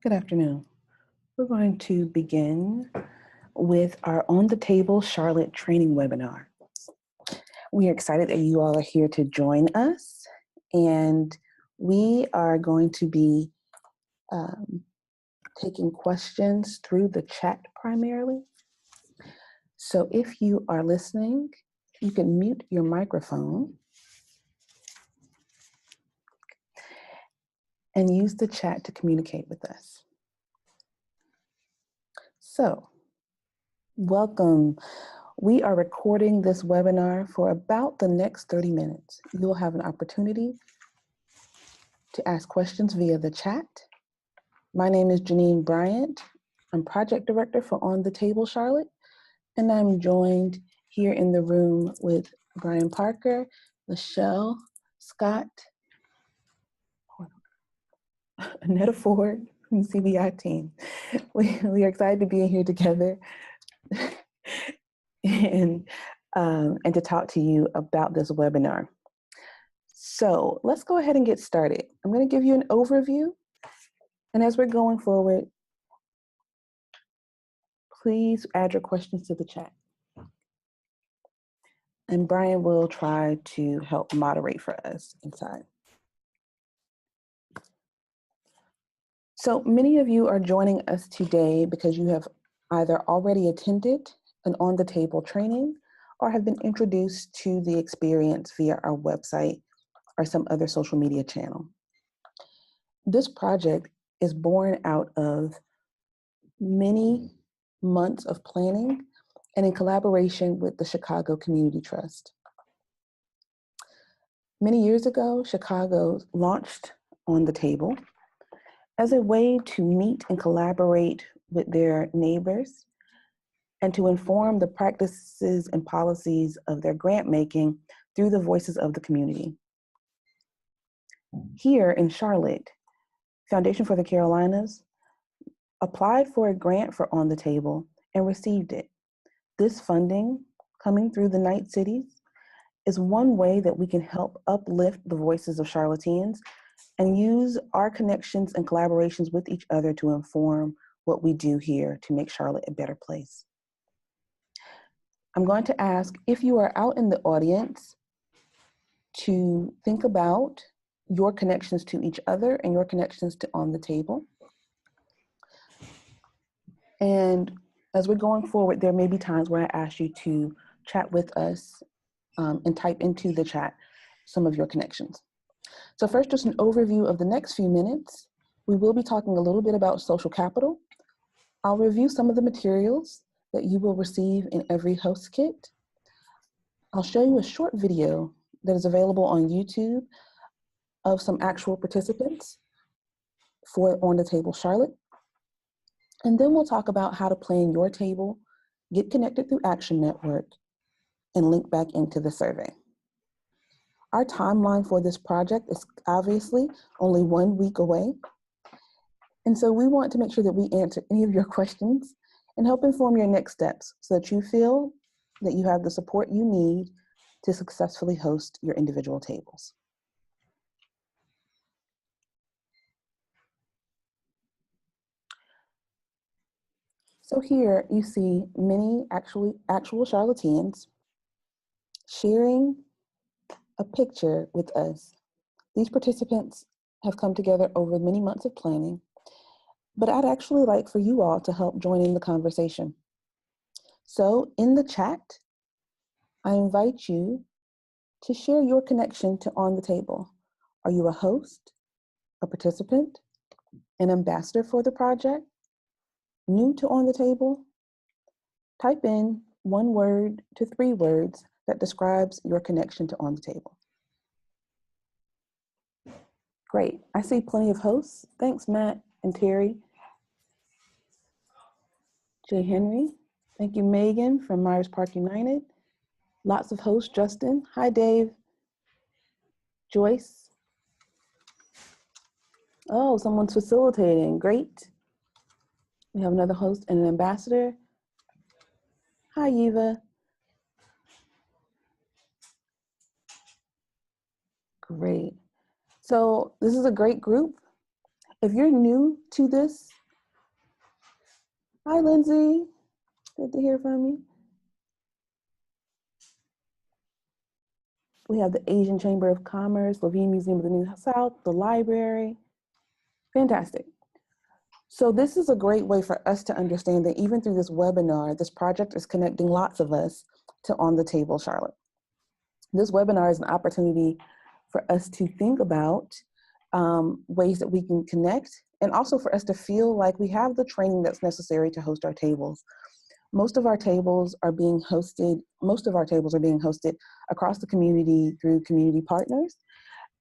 Good afternoon. We're going to begin with our On the Table Charlotte training webinar. We are excited that you all are here to join us, and we are going to be taking questions through the chat primarily. So if you are listening, you can mute your microphone and use the chat to communicate with us. So, welcome. We are recording this webinar for about the next 30 minutes. You'll have an opportunity to ask questions via the chat. My name is Janine Bryant. I'm Project Director for On the Table Charlotte, and I'm joined here in the room with Brian Parker, Michelle, Scott, Annetta Ford from the CBI team. We are excited to be here together and to talk to you about this webinar. So let's go ahead and get started. I'm going to give you an overview, and as we're going forward, please add your questions to the chat. And Brian will try to help moderate for us inside. So many of you are joining us today because you have either already attended an On the Table training or have been introduced to the experience via our website or some other social media channel. This project is born out of many months of planning and in collaboration with the Chicago Community Trust. Many years ago, Chicago launched On the Table as a way to meet and collaborate with their neighbors and to inform the practices and policies of their grant making through the voices of the community. Here in Charlotte, Foundation for the Carolinas applied for a grant for On the Table and received it. This funding, coming through the Night Cities, is one way that we can help uplift the voices of Charlotteans and use our connections and collaborations with each other to inform what we do here to make Charlotte a better place. I'm going to ask if you are out in the audience to think about your connections to each other and your connections to On the Table. And as we're going forward, there may be times where I ask you to chat with us and type into the chat some of your connections. So first, just an overview of the next few minutes. We will be talking a little bit about social capital. I'll review some of the materials that you will receive in every host kit. I'll show you a short video that is available on YouTube of some actual participants for On the Table Charlotte. And then we'll talk about how to plan your table, get connected through Action Network, and link back into the survey. Our timeline for this project is obviously only 1 week away. And so we want to make sure that we answer any of your questions and help inform your next steps so that you feel that you have the support you need to successfully host your individual tables. So here you see many actual Charlotteans sharing a picture with us. These participants have come together over many months of planning, but I'd actually like for you all to help join in the conversation. So in the chat, I invite you to share your connection to On the Table. Are you a host, a participant, an ambassador for the project, new to On the Table? Type in 1 word to 3 words that describes your connection to On the Table. Great, I see plenty of hosts. Thanks, Matt and Terry. Jay Henry, thank you, Megan from Myers Park United. Lots of hosts, Justin. Hi, Dave. Joyce. Oh, someone's facilitating, great. We have another host and an ambassador. Hi, Eva. Great. So this is a great group. If you're new to this, hi, Lindsay. Good to hear from you. We have the Asian Chamber of Commerce, Levine Museum of the New South, the library. Fantastic. So this is a great way for us to understand that even through this webinar, this project is connecting lots of us to On the Table Charlotte. This webinar is an opportunity for us to think about ways that we can connect, and also for us to feel like we have the training that's necessary to host our tables. Most of our tables are being hosted across the community through community partners.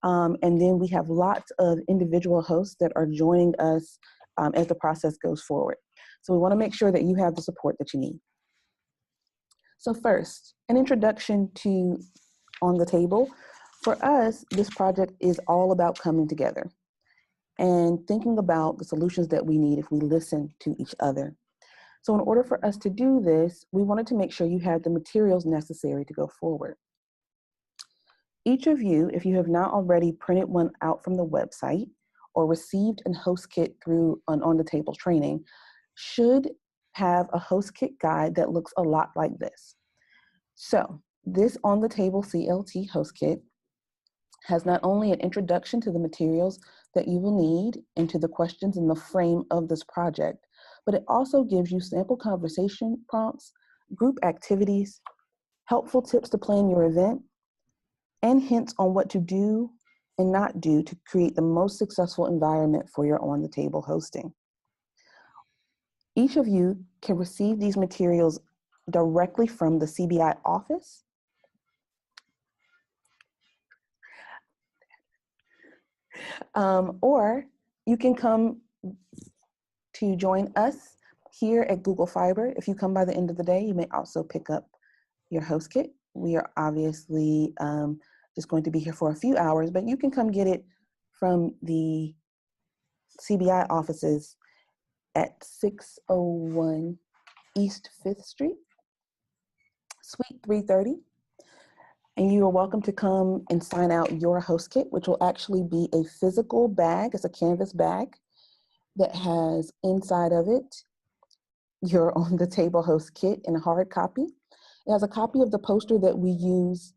And then we have lots of individual hosts that are joining us as the process goes forward. So we want to make sure that you have the support that you need. So first, an introduction to On the Table. For us, this project is all about coming together and thinking about the solutions that we need if we listen to each other. So in order for us to do this, we wanted to make sure you had the materials necessary to go forward. Each of you, if you have not already printed one out from the website or received a host kit through an On the Table training, should have a host kit guide that looks a lot like this. So this On the Table CLT host kit has not only an introduction to the materials that you will need and to the questions in the frame of this project, but it also gives you sample conversation prompts, group activities, helpful tips to plan your event, and hints on what to do and not do to create the most successful environment for your On the Table hosting. Each of you can receive these materials directly from the CBI office. Or you can come to join us here at Google Fiber. If you come by the end of the day, you may also pick up your host kit. We are obviously just going to be here for a few hours, but you can come get it from the CBI offices at 601 East 5th Street, Suite 330. And you are welcome to come and sign out your host kit, which will actually be a physical bag. It's a canvas bag that has inside of it your On the Table host kit in a hard copy. It has a copy of the poster that we use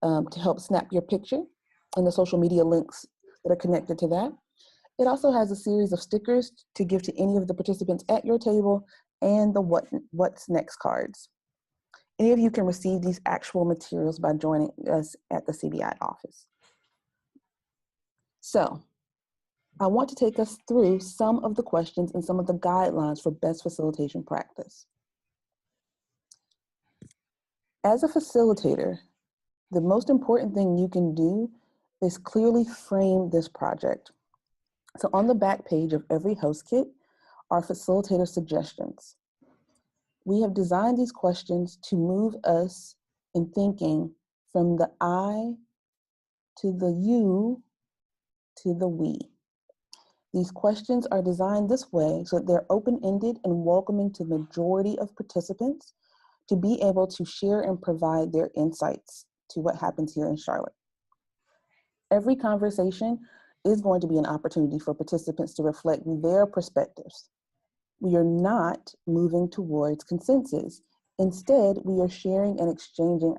to help snap your picture and the social media links that are connected to that. It also has a series of stickers to give to any of the participants at your table and the What's Next cards. Any of you can receive these actual materials by joining us at the CBI office. So I want to take us through some of the questions and some of the guidelines for best facilitation practice. As a facilitator, the most important thing you can do is clearly frame this project. So on the back page of every host kit are facilitator suggestions. We have designed these questions to move us in thinking from the I to the you to the we. These questions are designed this way so that they're open-ended and welcoming to the majority of participants to be able to share and provide their insights to what happens here in Charlotte. Every conversation is going to be an opportunity for participants to reflect their perspectives. We are not moving towards consensus. Instead, we are sharing and exchanging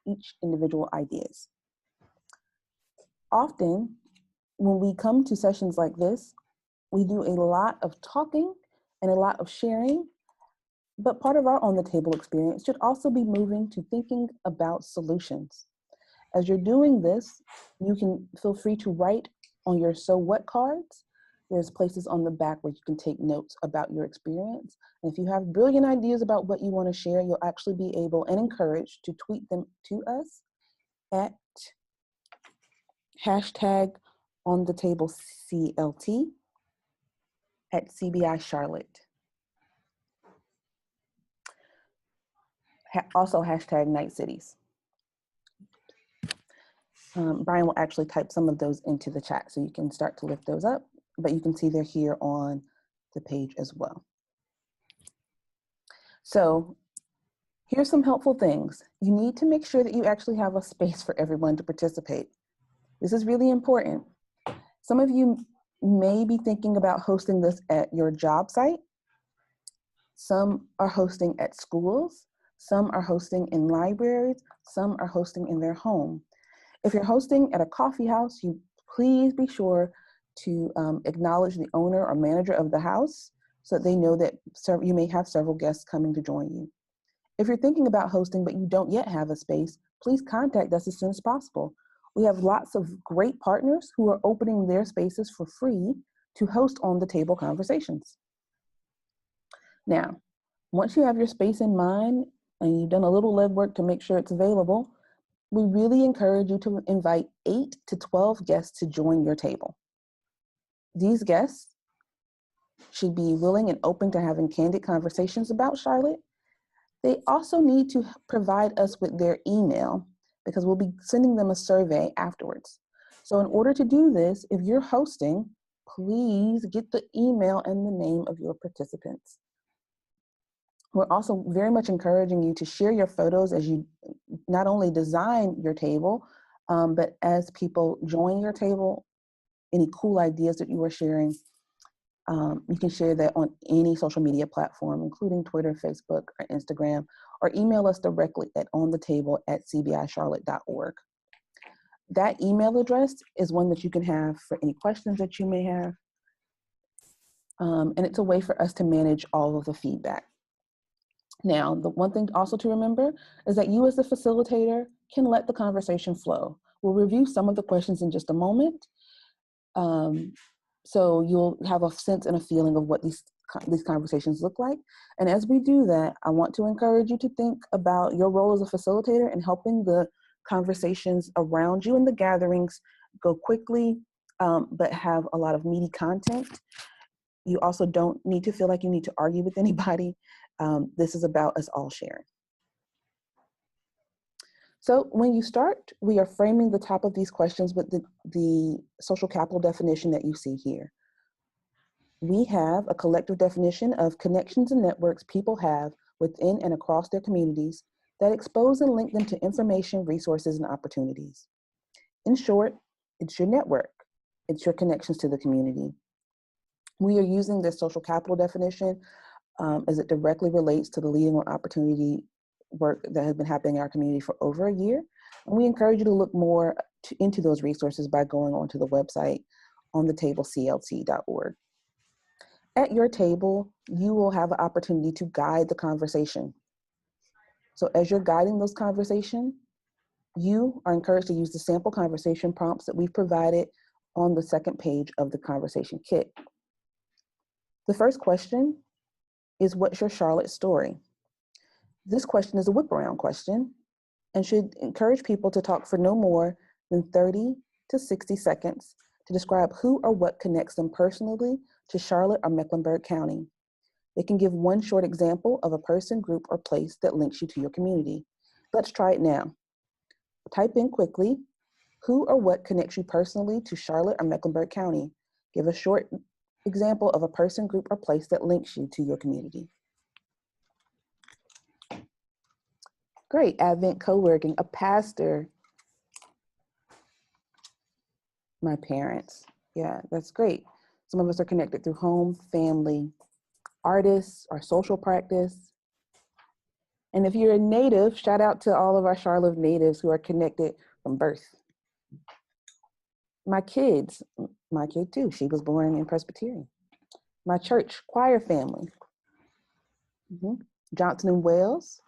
each individual ideas. Often, when we come to sessions like this, we do a lot of talking and a lot of sharing, but part of our On the Table experience should also be moving to thinking about solutions. As you're doing this, you can feel free to write on your so what cards. There's places on the back where you can take notes about your experience. And if you have brilliant ideas about what you want to share, you'll actually be able and encouraged to tweet them to us at hashtag On The Table CLT at CBI Charlotte. Also hashtag Night Cities. Brian will actually type some of those into the chat so you can start to lift those up, but you can see they're here on the page as well. So here's some helpful things. You need to make sure that you actually have a space for everyone to participate. This is really important. Some of you may be thinking about hosting this at your job site. Some are hosting at schools. Some are hosting in libraries. Some are hosting in their home. If you're hosting at a coffee house, you please be sure to acknowledge the owner or manager of the house so that they know that you may have several guests coming to join you. If you're thinking about hosting but you don't yet have a space, please contact us as soon as possible. We have lots of great partners who are opening their spaces for free to host on the table conversations. Now, once you have your space in mind and you've done a little legwork to make sure it's available, we really encourage you to invite 8 to 12 guests to join your table. These guests should be willing and open to having candid conversations about Charlotte. They also need to provide us with their email because we'll be sending them a survey afterwards. So in order to do this, if you're hosting, please get the email and the name of your participants. We're also very much encouraging you to share your photos as you not only design your table, but as people join your table, any cool ideas that you are sharing, you can share that on any social media platform, including Twitter, Facebook, or Instagram, or email us directly at onthetable@cbicharlotte.org. That email address is one that you can have for any questions that you may have. And it's a way for us to manage all of the feedback. Now, the one thing also to remember is that you as the facilitator can let the conversation flow. We'll review some of the questions in just a moment. So you'll have a sense and a feeling of what these conversations look like. And as we do that, I want to encourage you to think about your role as a facilitator in helping the conversations around you in the gatherings go quickly, but have a lot of meaty content. You also don't need to feel like you need to argue with anybody. This is about us all sharing. So when you start, we are framing the top of these questions with the social capital definition that you see here. We have a collective definition of connections and networks people have within and across their communities that expose and link them to information, resources, and opportunities. In short, it's your network. It's your connections to the community. We are using this social capital definition as it directly relates to the Leading on Opportunity work that has been happening in our community for over a year. And we encourage you to look more into those resources by going onto the website onthetable.clt.org. At your table, you will have an opportunity to guide the conversation. So as you're guiding those conversations, you are encouraged to use the sample conversation prompts that we've provided on the second page of the conversation kit. The first question is, what's your Charlotte story? This question is a whip around question and should encourage people to talk for no more than 30 to 60 seconds to describe who or what connects them personally to Charlotte or Mecklenburg County. They can give one short example of a person, group, or place that links you to your community. Let's try it now. Type in quickly, who or what connects you personally to Charlotte or Mecklenburg County? Give a short example of a person, group, or place that links you to your community. Great, Advent co-working, a pastor. My parents, yeah, that's great. Some of us are connected through home, family, artists, our social practice. And if you're a native, shout out to all of our Charlotte natives who are connected from birth. My kid too, she was born in Presbyterian. My church choir family, Johnson and Wales.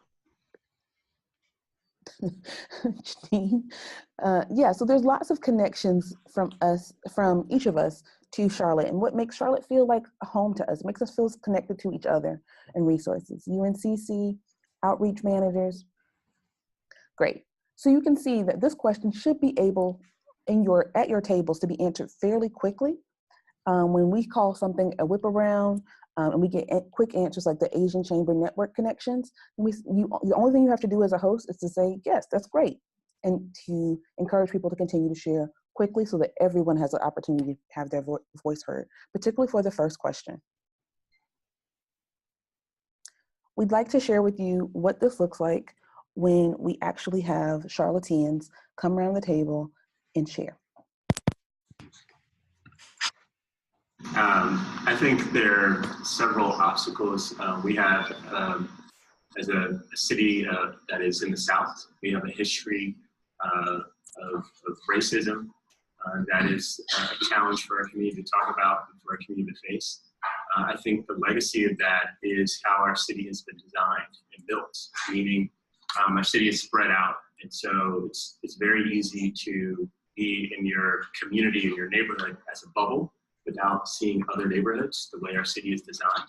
Yeah, so there's lots of connections from each of us to Charlotte, and what makes Charlotte feel like a home to us, makes us feel connected to each other and resources. UNCC, outreach managers. Great. So you can see that this question should be able at your tables to be answered fairly quickly. When we call something a whip around, and we get quick answers like the Asian Chamber Network connections, the only thing you have to do as a host is to say, yes, that's great, and to encourage people to continue to share quickly so that everyone has an opportunity to have their voice heard, particularly for the first question. We'd like to share with you what this looks like when we actually have Charlotteans come around the table and share. I think there are several obstacles. We have, as a city that is in the South, we have a history of racism that is a challenge for our community to talk about and for our community to face. I think the legacy of that is how our city has been designed and built, meaning our city is spread out. And so it's very easy to be in your community, in your neighborhood as a bubble without seeing other neighborhoods the way our city is designed.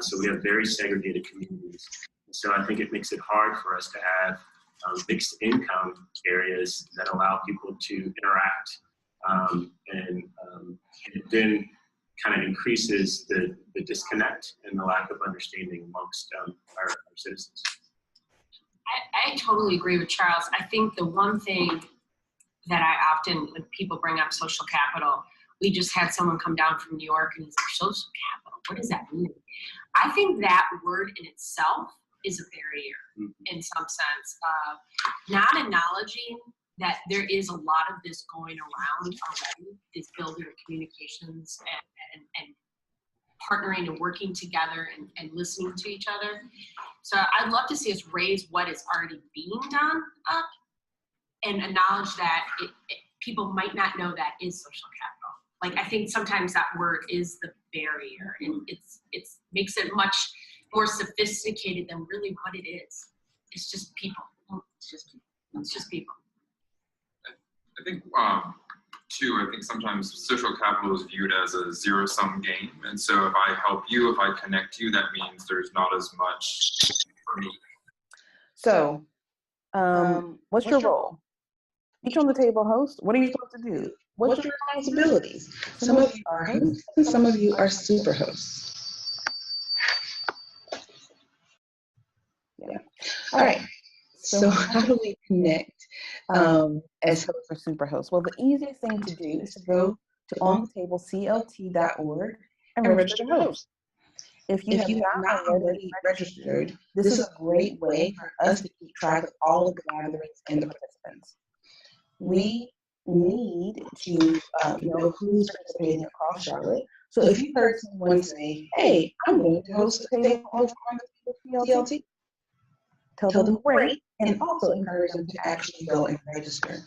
So we have very segregated communities. And so I think it makes it hard for us to have mixed income areas that allow people to interact. And it then kind of increases the disconnect and the lack of understanding amongst our citizens. I totally agree with Charles. I think the one thing that I often, when people bring up social capital, we just had someone come down from New York and he's like, social capital, what does that mean? I think that word in itself is a barrier in some sense. Not acknowledging that there is a lot of this going around already, this building of communications and partnering and working together and listening to each other. So I'd love to see us raise what is already being done up and acknowledge that people might not know that is social capital. Like, I think sometimes that word is the barrier, and it makes it much more sophisticated than really what it is. It's just people. It's just people. I think, too, I think sometimes social capital is viewed as a zero-sum game. And so if I help you, if I connect you, that means there's not as much for me. So, what's your role? Each on the table host, what are you supposed to do? What's your responsibilities? Some of you are hosts and some of you are super hosts. Yeah. All right. So how do we connect as hosts or super hosts? Well, the easiest thing to do is to go to onthetable.clt.org and register to host. If you have not already registered, this is a great way for us to keep track of all of the gatherings and the participants. We need to know who's participating across Charlotte. So if you heard someone say, hey, I'm going to host a table on the CLT, tell them great, and also encourage them to actually go and register.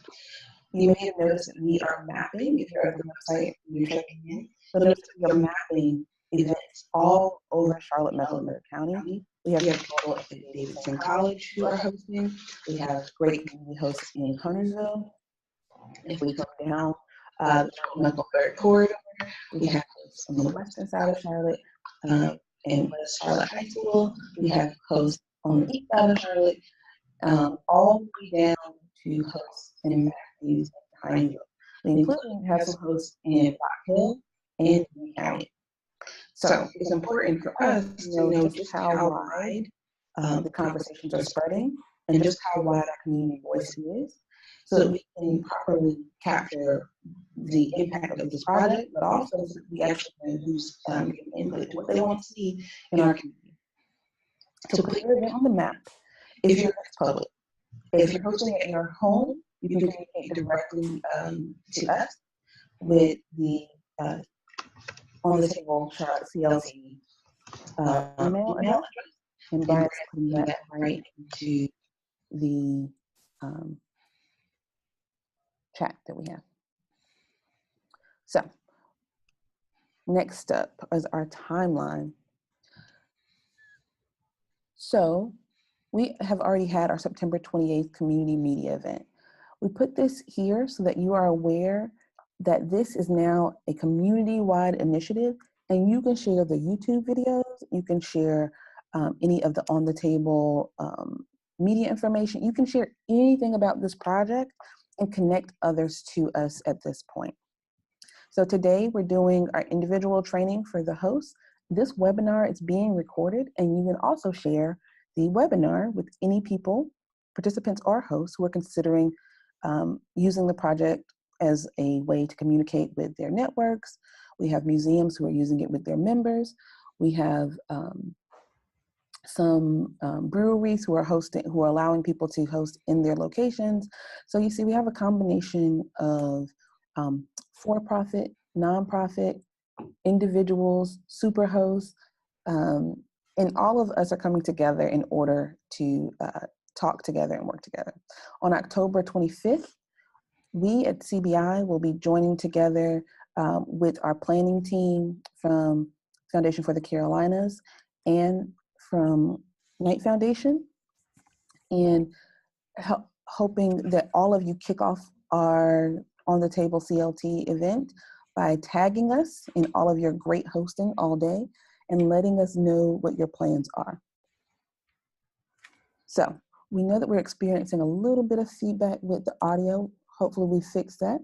You may have noticed that we are mapping, if you're at the website, you're checking in, but notice that we are mapping events all over Charlotte-Mecklenburg County. We have people at Davidson College who are hosting. We have great community hosts in Huntersville. If we come down the Charlotte-Mecklenburg corridor, we have hosts on the western side of Charlotte and West Charlotte High School. We have hosts on the east side of Charlotte, all the way down to hosts in Matthews and Pineville. We including have some hosts in Rock Hill and in County. So it's important for us to know just how wide the conversations are spreading and just how wide our community voice is, so that we can properly capture the impact of this project, but also so that we actually know who's giving input to what they want to see in our community. So put your event on the map if you're public. If you're hosting it in your home, you can communicate directly to us with the On The Table CLT email address, and Brian's putting that right into the chat that we have. So next up is our timeline. So we have already had our September 28th community media event. We put this here so that you are aware that this is now a community-wide initiative, and you can share the YouTube videos, you can share any of the On The Table media information, you can share anything about this project and connect others to us at this point. So today we're doing our individual training for the hosts. This webinar is being recorded, and you can also share the webinar with any people, participants or hosts, who are considering using the project as a way to communicate with their networks. We have museums who are using it with their members. We have some breweries who are allowing people to host in their locations. So you see, we have a combination of for-profit, nonprofit, individuals, superhosts, and all of us are coming together in order to talk together and work together. On October 25th, we at CBI will be joining together with our planning team from Foundation for the Carolinas and from Knight Foundation, and hoping that all of you kick off our On the Table CLT event by tagging us in all of your great hosting all day and letting us know what your plans are. So we know that we're experiencing a little bit of feedback with the audio. Hopefully we fix that.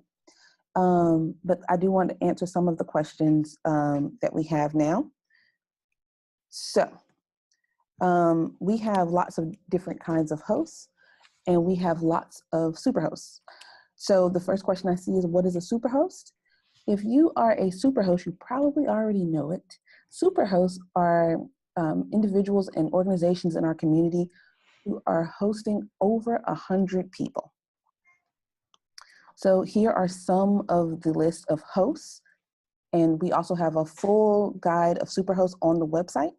But I do want to answer some of the questions that we have now. So we have lots of different kinds of hosts, and we have lots of superhosts. So the first question I see is, what is a superhost? If you are a superhost, you probably already know it. Superhosts are individuals and organizations in our community who are hosting over 100 people. So here are some of the list of hosts, and we also have a full guide of superhosts on the website.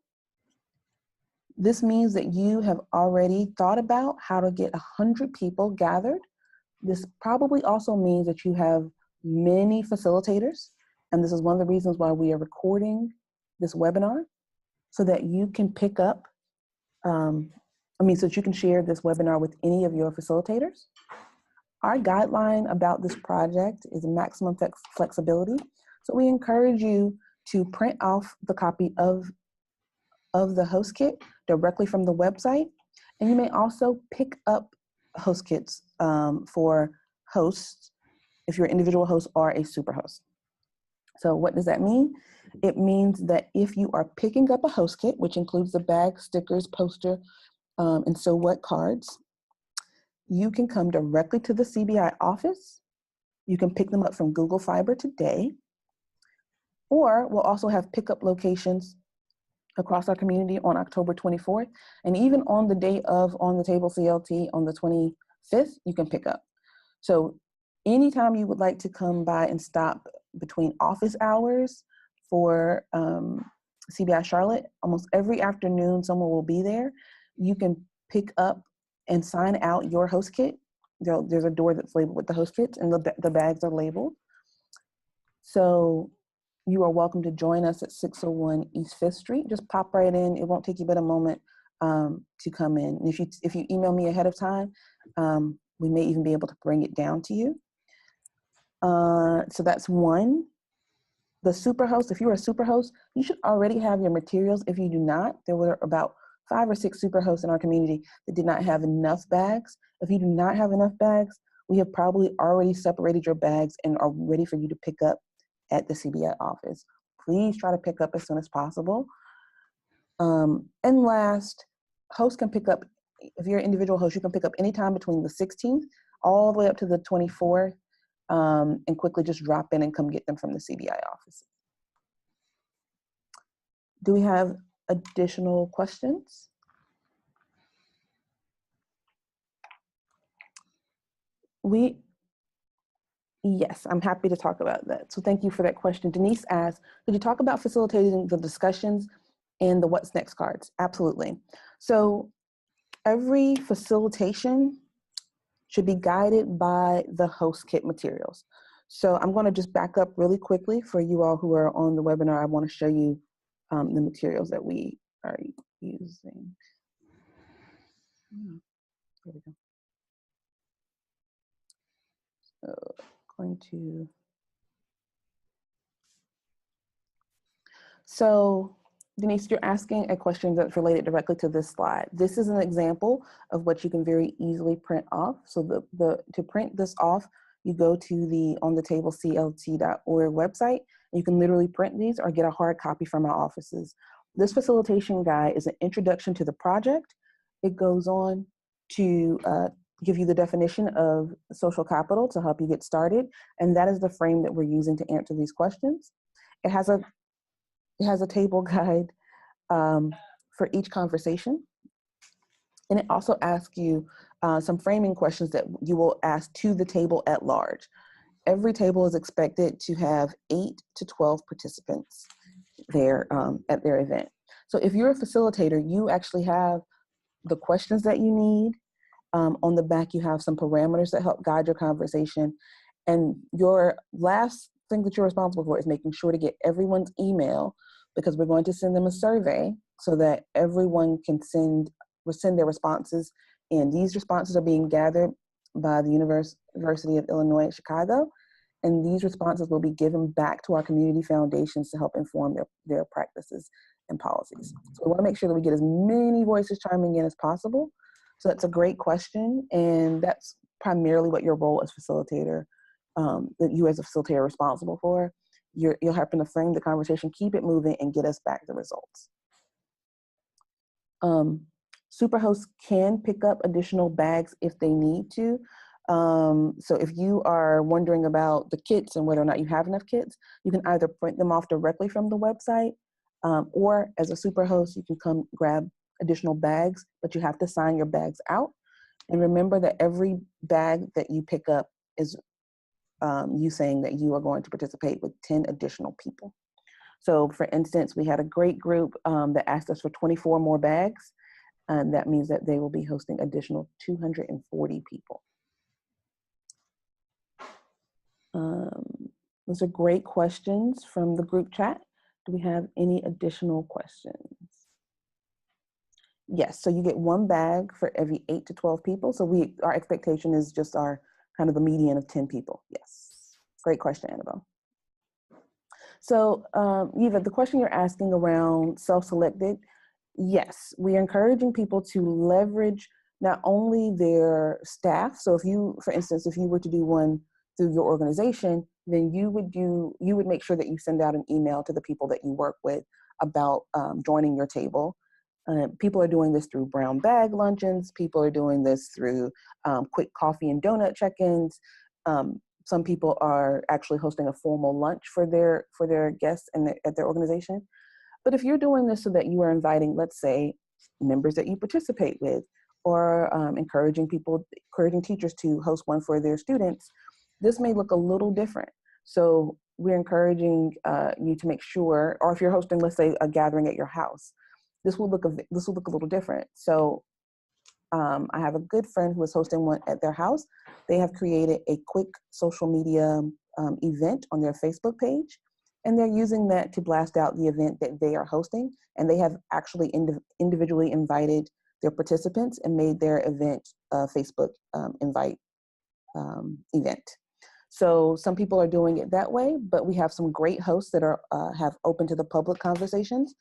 This means that you have already thought about how to get 100 people gathered. This probably also means that you have many facilitators, and this is one of the reasons why we are recording this webinar, so that you can pick up, so that you can share this webinar with any of your facilitators. Our guideline about this project is maximum flexibility. So we encourage you to print off the copy of the host kit directly from the website. And you may also pick up host kits for hosts if you're an individual host or a super host. So what does that mean? It means that if you are picking up a host kit, which includes the bag, stickers, poster, and so what cards, you can come directly to the CBI office. You can pick them up from Google Fiber today, or we'll also have pickup locations across our community on October 24th, and even on the day of On the Table CLT on the 25th, you can pick up. So anytime you would like to come by and stop between office hours for CBI Charlotte, almost every afternoon someone will be there. You can pick up and sign out your host kit. There's a door that's labeled with the host kits, and the bags are labeled. So you are welcome to join us at 601 East 5th Street. Just pop right in. It won't take you but a moment to come in. And if you email me ahead of time, we may even be able to bring it down to you. So that's one. The superhost, if you're a superhost, you should already have your materials. If you do not, there were about 5 or 6 superhosts in our community that did not have enough bags. If you do not have enough bags, we have probably already separated your bags and are ready for you to pick up at the CBI office. Please try to pick up as soon as possible. And last, hosts can pick up, if you're an individual host, you can pick up anytime between the 16th all the way up to the 24th, and quickly just drop in and come get them from the CBI office. Do we have additional questions? Yes, I'm happy to talk about that. So thank you for that question. Denise asked, could you talk about facilitating the discussions and the what's next cards? Absolutely. So every facilitation should be guided by the host kit materials. So I'm going to just back up really quickly for you all who are on the webinar. I want to show you the materials that we are using. There we go. So going to. So Denise, you're asking a question that's related directly to this slide. This is an example of what you can very easily print off. So to print this off, you go to the onthetableclt.org website. You can literally print these or get a hard copy from our offices. This facilitation guide is an introduction to the project. It goes on to give you the definition of social capital to help you get started. And that is the frame that we're using to answer these questions. It has a table guide for each conversation. And it also asks you some framing questions that you will ask to the table at large. every table is expected to have 8 to 12 participants there at their event. So if you're a facilitator, you actually have the questions that you need. On the back, you have some parameters that help guide your conversation. And your last thing that you're responsible for is making sure to get everyone's email, because we're going to send them a survey so that everyone can send their responses. And these responses are being gathered by the University of Illinois at Chicago. And these responses will be given back to our community foundations to help inform their practices and policies. So we want to make sure that we get as many voices chiming in as possible. So that's a great question. And that's primarily what your role as facilitator, that you as a facilitator are responsible for. You're helping to frame the conversation, keep it moving, and get us back the results. Superhosts can pick up additional bags if they need to. So if you are wondering about the kits and whether or not you have enough kits, you can either print them off directly from the website, or as a superhost, you can come grab additional bags, but you have to sign your bags out. And remember that every bag that you pick up is you saying that you are going to participate with 10 additional people. So for instance, we had a great group that asked us for 24 more bags. And that means that they will be hosting additional 240 people. Those are great questions from the group chat. Do we have any additional questions? Yes, so you get one bag for every 8 to 12 people. So our expectation is just our kind of the median of 10 people. Yes, great question, Annabelle. So Eva, the question you're asking around self-selected, yes, we are encouraging people to leverage not only their staff. So if you, for instance, if you were to do one through your organization, then you would make sure that you send out an email to the people that you work with about joining your table. People are doing this through brown bag luncheons. People are doing this through quick coffee and donut check-ins. Some people are actually hosting a formal lunch for their guests at their organization. But if you're doing this so that you are inviting, let's say, members that you participate with, or encouraging teachers to host one for their students, this may look a little different. So we're encouraging you to make sure, or if you're hosting, let's say, a gathering at your house, this will look a little different. So I have a good friend who is hosting one at their house. They have created a quick social media event on their Facebook page, and they're using that to blast out the event that they are hosting. And they have actually individually invited their participants and made their event a Facebook invite event. So some people are doing it that way, but we have some great hosts that are have open to the public conversations.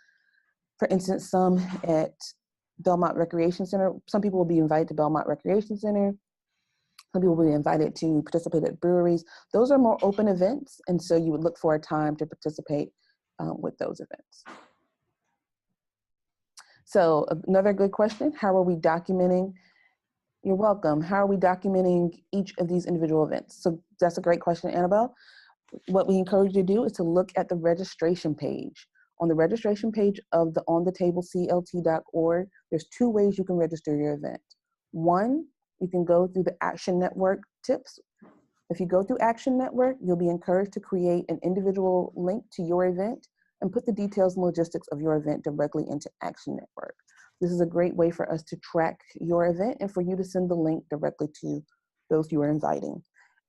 For instance, some at Belmont Recreation Center, some people will be invited to Belmont Recreation Center. Some people will be invited to participate at breweries. Those are more open events, and so you would look for a time to participate with those events. So another good question, how are we documenting? You're welcome. How are we documenting each of these individual events? So that's a great question, Annabelle. What we encourage you to do is to look at the registration page. On the registration page of the onthetableclt.org, there's 2 ways you can register your event. One, you can go through the Action Network tips. If you go through Action Network, you'll be encouraged to create an individual link to your event and put the details and logistics of your event directly into Action Network. This is a great way for us to track your event and for you to send the link directly to those you are inviting.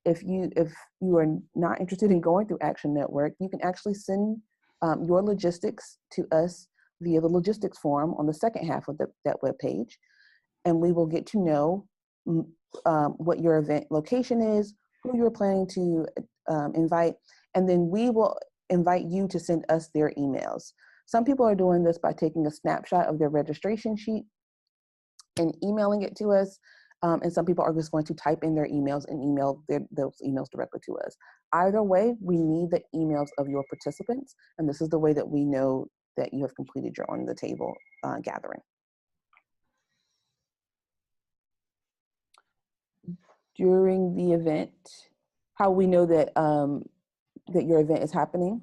If you are not interested in going through Action Network, you can actually send your logistics to us via the logistics form on the second half of that web page, and we will get to know what your event location is, who you're planning to invite, and then we will invite you to send us their emails. Some people are doing this by taking a snapshot of their registration sheet and emailing it to us, and some people are just going to type in their emails and email those emails directly to us. Either way, we need the emails of your participants, and this is the way that we know that you have completed your On the Table gathering. During the event, how we know that that your event is happening?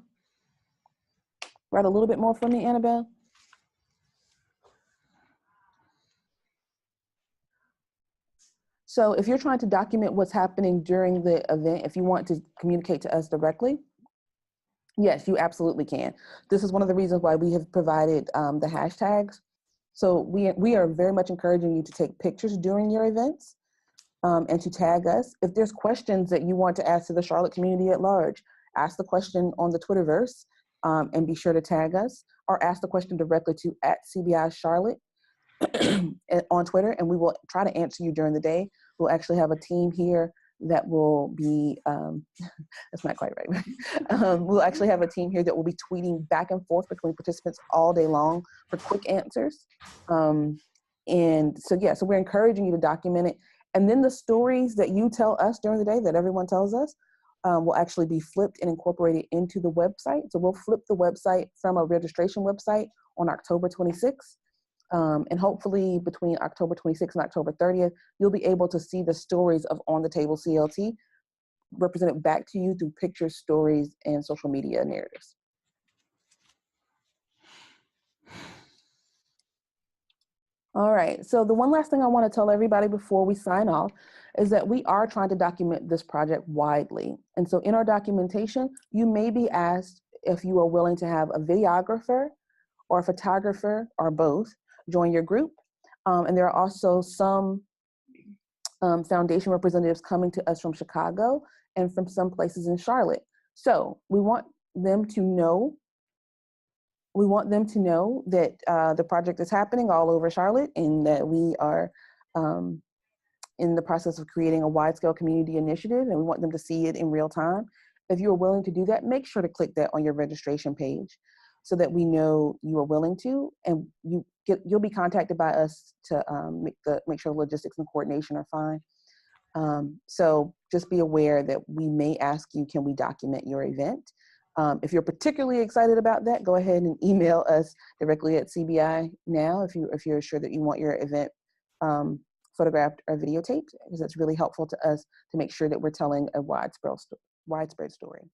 Write a little bit more for me, Annabelle. So if you're trying to document what's happening during the event, if you want to communicate to us directly, yes, you absolutely can. This is one of the reasons why we have provided the hashtags. So we are very much encouraging you to take pictures during your events and to tag us. If there's questions that you want to ask to the Charlotte community at large, ask the question on the Twitterverse and be sure to tag us, or ask the question directly to @CBI Charlotte on Twitter, and we will try to answer you during the day. We'll actually have a team here that will be, that's not quite right. We'll actually have a team here that will be tweeting back and forth between participants all day long for quick answers. And so, yeah, so we're encouraging you to document it. And then the stories that you tell us during the day that everyone tells us will actually be flipped and incorporated into the website. So we'll flip the website from a registration website on October 26th. And hopefully between October 26th and October 30th, you'll be able to see the stories of On The Table CLT represented back to you through pictures, stories, and social media narratives. All right, so the one last thing I want to tell everybody before we sign off is that we are trying to document this project widely. And so in our documentation, you may be asked if you are willing to have a videographer or a photographer or both join your group. And there are also some foundation representatives coming to us from Chicago and from some places in Charlotte. So we want them to know that the project is happening all over Charlotte, and that we are in the process of creating a wide-scale community initiative, and we want them to see it in real time. If you are willing to do that, make sure to click that on your registration page so that we know you are willing to, and you'll be contacted by us to make sure the logistics and coordination are fine. So just be aware that we may ask you, can we document your event? If you're particularly excited about that, go ahead and email us directly at CBI now if you're sure that you want your event photographed or videotaped, because it's really helpful to us to make sure that we're telling a widespread story.